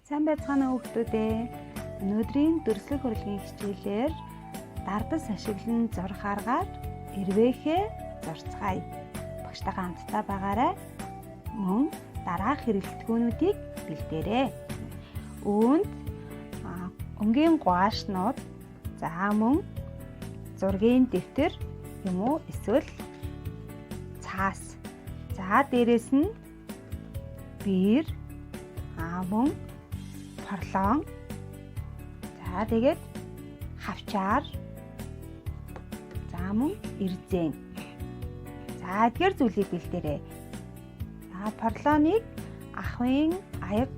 Сайн байцгаана уу хүүхдүүдээ. Өнөөдрийн дөрслөг хөрлөгийн хичээлээр дардас ашиглан зурх аргаар эрвээхээ зурцгаая. Багштайгаа хамтдаа байгаарай. Мөн дараах хэрэглэтгүүнүүдийг бэлдээрэй. Үүнд өнгийн гуашнууд, за мөн зургийн дэвтэр юм уу эсвэл цаас. За дээрэс нь биер, мөн парлон. За тэгээд хавчаар. За мөн эрзэн. За эдгээр зүйлийг бэлдээрэй. За парлоныг ахын аяг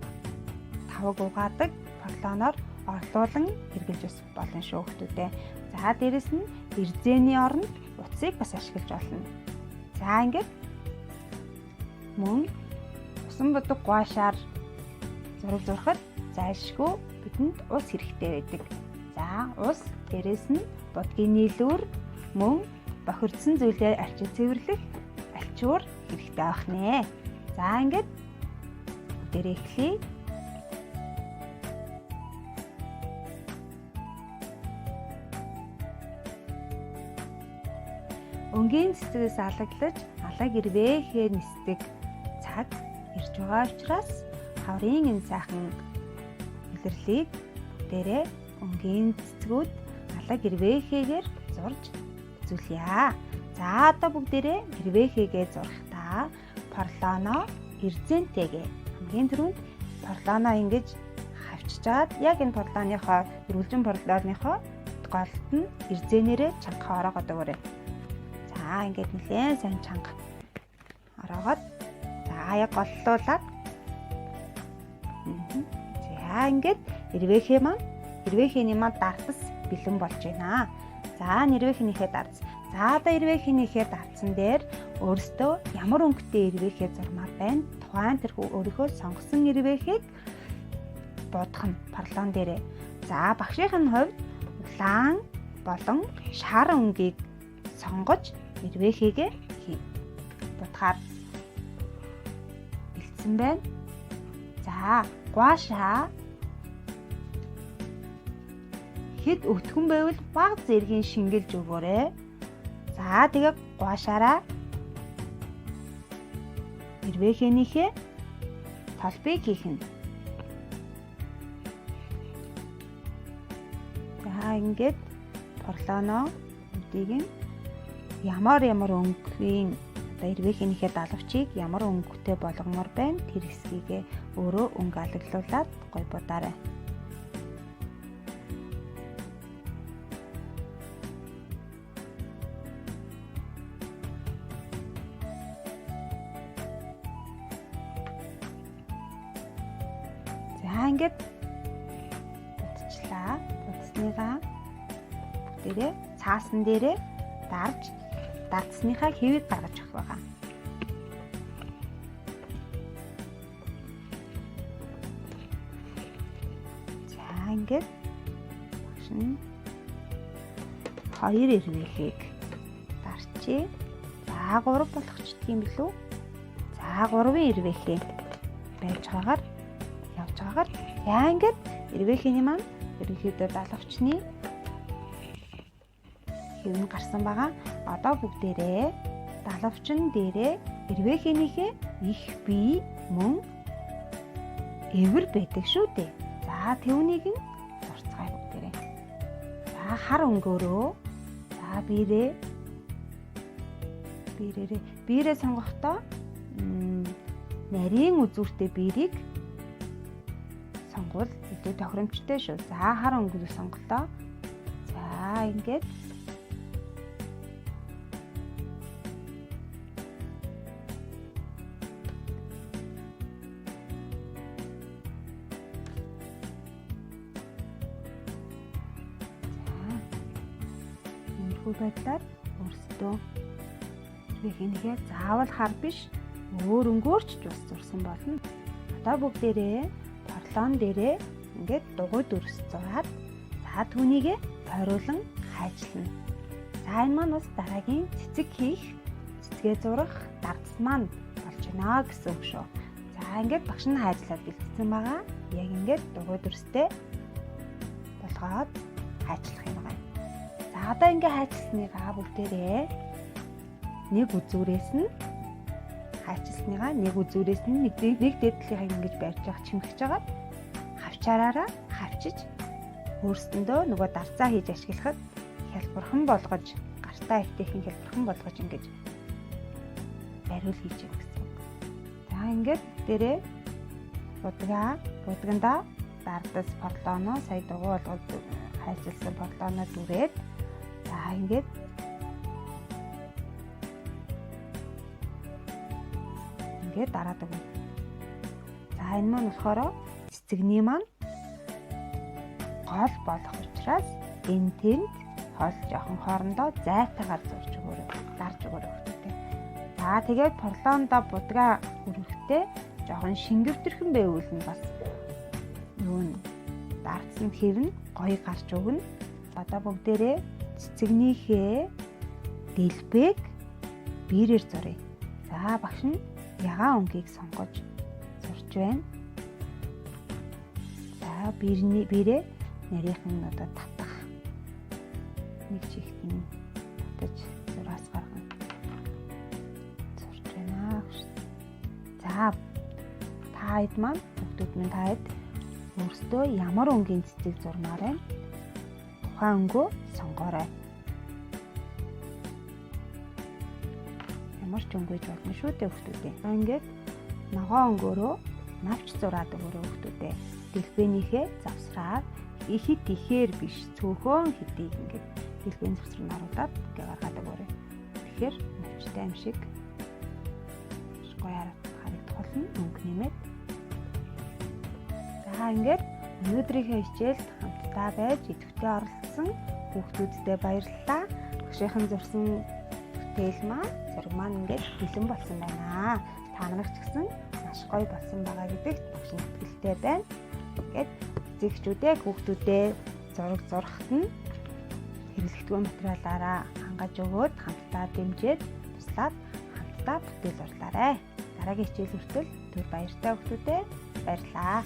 тавг угаадаг парлоноор орлуулан хэрглэж ус болно шүү хүүхдүүдээ. За дээрэс нь эрзэний оронд утсыг бас ашиглаж болно. За ингээд мөн усан будаг гуашаар зураг зурхад зайлшгүй бидэнд ус хэрэгтэй байдаг. За ус дээрэс нь будгийн нийлүүр мөн бохирдсон зүйлээ арчиж цэвэрлэх альчуур хэрэгтэй байх нэ. За ингээд бүгдээрээ эхлэе. Өнгийн цэцгээс алаглаж алаг ирвэхээ нисдэг цаг ирж байгаа учраас хаврын энэ сайхан илэрлийг бүгдээрээ өнгийн цэцгүүд алаг ирвэхээгээр зурж үзүүлье. За одоо бүгдээрээ ирвэхээгээ зурхдаа парлоно эрзэнтэйгээ хамгийн түрүүнд парлоно ингэж хавчжаад яг энэ парлоныхоо эрүүлжин парлоныхоо голд нь эрзэнээрээ чанга ороогоод өгөөрэй. За ингээд нэлээд сайн чанга ороогоод за яг голлуулаад за ингээд эрвээхээний маань дардас бэлэн болж байна. За эрвээхийнхээ дардас. За одоо эрвээхийнхээ дардсан дээр өөрөөсөө ямар өнгөтэй эрвээхээ зурмаар байна. Тухайн тэр өөрийнхөө сонгосон эрвээхийг бодох нь парлон дээрээ. За багшийн хувьд улаан болон шар өнгийг сонгож эрвээхээгээ бодохоор бэлдсэн байна. За гуашаа хэд өтгөн байвал баг зэргийн шингэлж өгөөрэй. За тэгээ гуашаараа эрвээхэнийхээ толбыг хийх нь. За ингээд парлоно үдийг нь ямар өнгөний одоо эрвээхэнийхээ далавчийг ямар өнгөтэй болгомоор байна тэр хэсгийг өөрөө өнгө алаглуулад гой бодаарай. За ингээд бодчихлаа. Бодсныгаа бүгдээрээ цаасан дээрээ дарж дардсныхаа хэвийг гаргаж өгөх байгаа. За ингээд багш нь хоёр эрвээхийг дарчээ. За 3 болгочдөг юм билүү? За 3 эрвээхээ байж байгаагаар явж байгаагаар яа ингээд эрвээхний маань ерөнхийдөө далавчны хэв нь гарсан байгаа. Одоо бүгдээрээ далавчин дээрээ эрвээхэнийхээ их бие мөн эвэр байдаг шүү дээ. За тэвнийг нь зурцгаая бүгдээрээ. За хар өнгөөрөө за биерээ сонгохдоо нарийн үзүүртэй биерийг сонгвол илүү тохиромжтой шүү. За хар өнгөөрөө сонголоо. За ингээд байдлаар өөрсдөө эрвээхийнхээ заавал хар биш өөр өнгөөрч бас зурсан болно. Одоо бүгдээрээ парлон дээрээ ингээд дугуй дүрс зураад за түүнийгээ тойруулан хайжлана. За энэ маань бас дараагийн цэцэг хийх, цэцгээ зурах дардс маань болж байна гэсэн үг шүү. За ингээд багш нь хайжлаад бэлдсэн байгаа. яг ингээд дугуй дүрстэй болгоод хайчлах юм байна. За одоо ингээд хайчилсныгаа бүгдээрээ нэг үзүүрээс нь хайчилсныгаа нэг үзүүрээс нь нэг дээдлийнхийг ингэж барьж явах чимэгч байгаа. Хавчаараараа хавчиж өөрсдөндөө нөгөө дарцаа хийж ашиглахад хялбархан болгож гартаа эвтэйхэн хялбархан болгож ингэж бариул хийж юм гэсэн. За ингээд дээрээ будганда дардас порлоно сая дугуй болгоод хайчилсан порлоно дүрээд за ингээд дараад өгнө. За энэ маань болохоор цэцэгний маань гол болох учраас энэ тэнд хол жоохон хоорондоо зайтайгаар зурж өгөөрэй. Дарж өгөөрэй хүүхдтэй. За тэгээд порлоондоо будгаа хөрвөхдөө жоохон шингэвтэрхэн байвал нь бас юу н дардсан хэвэн гоё гарч өгнө. Одоо бүгдээрээ цэцэгнийхээ дэлбэг биерээр зуръя. За багш нь ягаан өнгийг сонгож зурж байна. За бирээ нарийнхан одоо татах нэг чихт нь татаж зураас гаргана. Зурж байна. За таад маань бүгдүүд минь таад өөрсдөө ямар өнгийн цэцэг зурмаар байна. Тухайн өнгөө сонгоорой. Ямар ч өнгөж болно шүү дээ хүүхдүүдээ. Ингээд ногоо өнгөөрөө навч зураад өгөөрэй хүүхдүүдээ. Дэлбэнийхээ завсраар ихит ихээр биш цөөхөн хитийг ингээд дэлбэний завсар нь оруулаад ингээд гаргаад өгөөрэй. Тэгэхээр навчтай юм шиг гоё харагдах болно өнгө нэмээд. За ингээд өнөөдрийнхээ хичээлд хамтдаа байж идэвхтэй оролцсон хүүхдүүдтэй баярлалаа. Багшийнхан зурсан бүтээл маань зураг маань ингээд бэлэн болсон байна. Та нарт ч гэсэн маш гоё болсон байгаа гэдэгт багш итгэлтэй байна. Ингээд зэгчүүдээ хүүхдүүдээ зураг зурхад нь хэрэглэгдэх материалаараа хангаж өгөөд хамтдаа дэмжиж туслаад хамтдаа бүтээл урлаарай. Дараагийн хичээл хүртэл түр баяртай хүүхдүүдээ баярлалаа.